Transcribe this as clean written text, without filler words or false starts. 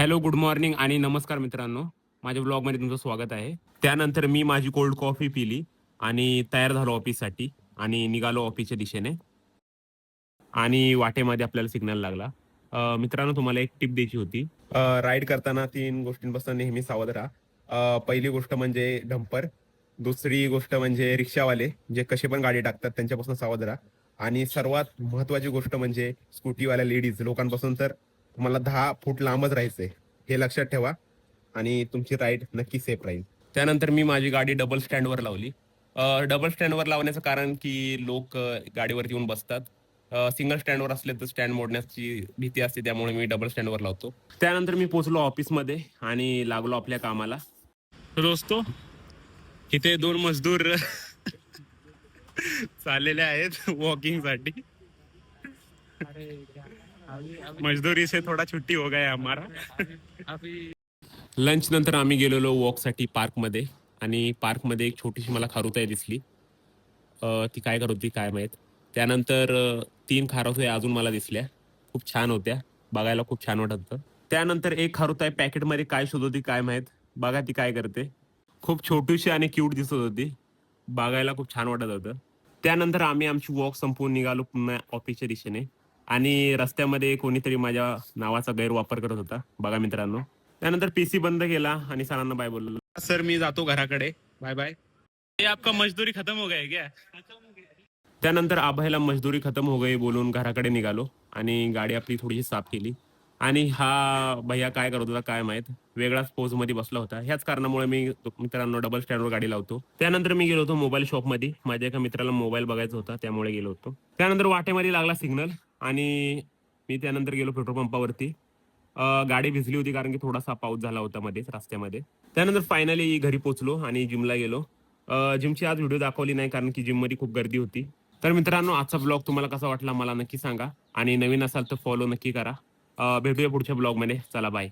Hello, good morning आणि नमस्कार मित्रांनो. माझ्या ब्लॉगमध्ये तुमचं स्वागत आहे. त्यानंतर मी माझी कोल्ड कॉफी पिली आणि तयार झालो ऑफिससाठी आणि निघालो ऑफिसच्या दिशेने आणि वाटेमध्ये आपल्याला सिग्नल लागला. मित्रांनो, तुम्हाला एक टिप द्यायची होती. राईड करताना 3 गोष्टींपासून नेहमी सावध राहा. पहिली गोष्ट म्हणजे डंपर, दुसरी गोष्ट म्हणजे रिक्षावाले जे कसे पण गाडी टाकतात त्यांच्यापासून सावध राहा आणि सर्वात महत्त्वाची गोष्ट म्हणजे स्कूटीवाल्या लेडीज लोकांपासून तर तुम्हाला 10 फूट लांबच राहायचंय. हे लक्षात ठेवा आणि तुमची राईड नक्की सेफ राहील. त्यानंतर मी माझी गाडी डबल स्टँडवर लावली. डबल स्टँडवर लावण्याचं कारण की लोक गाडीवरती येऊन बसतात. सिंगल स्टँडवर असले तर स्टँड मोडण्याची भीती असते, त्यामुळे मी डबल स्टँडवर लावतो. त्यानंतर मी पोहोचलो ऑफिसमध्ये आणि लागलो आपल्या कामाला. तर दोस्तो, इथे 2 मजदूर चाललेले आहेत वॉकिंगसाठी. मजदूरी से थोडा छुट्टी हो गया हमारा. लंच नंतर आम्ही गेलेलो वॉकसाठी पार्कमध्ये आणि पार्कमध्ये एक छोटीशी मला खारुताई दिसली. ती काय करत होती काय माहीत. त्यानंतर 3 खारुताई अजून मला दिसल्या. खूप छान होत्या. बघायला खूप छान वाटत होतं. त्यानंतर एक खारुताई पॅकेटमध्ये काय शोधत होती काय माहीत. बघा ती काय करते. खूप छोटीशी आणि क्यूट दिसत होती. बघायला खूप छान वाटत होतं. त्यानंतर आम्ही आमची वॉक संपवून निघालो पुन्हा ऑफिसच्या दिशेने आणि रस्त्यामध्ये कोणीतरी माझ्या नावाचा गैरवापर करत होता. बघा मित्रांनो. त्यानंतर पीसी बंद केला आणि सरांना बाय बोललो. सर, मी जातो घराकडे. Bye bye. ये आपका मजदूरी खत्म हो गया क्या? त्यानंतर अभयला मजदुरी खतम हो गई बोलून घराकडे निघालो आणि गाडी आपली थोडीशी साफ केली आणि हा भैया काय करत होता काय माहित, वेगळाच पोज मध्ये बसला होता. ह्याच कारणामुळे मी मित्रांनो डबल स्टँडवर गाडी लावतो. त्यानंतर मी गेलो होतो मोबाईल शॉपमध्ये. माझ्या एका मित्राला मोबाईल बघायचा होता, त्यामुळे गेलो होतो. त्यानंतर वाटेमध्ये लागला सिग्नल आणि मी त्यानंतर गेलो पेट्रोल पंपावरती. गाडी भिजली होती कारण की थोडासा पाऊस झाला होता मध्येच रस्त्यामध्ये. त्यानंतर फायनली घरी पोहोचलो आणि जिमला गेलो. जिमची आज व्हिडिओ दाखवली नाही कारण की जिममध्ये खूप गर्दी होती. तर मित्रांनो, आजचा ब्लॉग तुम्हाला कसा वाटला मला नक्की सांगा आणि नवीन असाल तर फॉलो नक्की करा. भेटूया पुढच्या ब्लॉगमध्ये. चला बाय.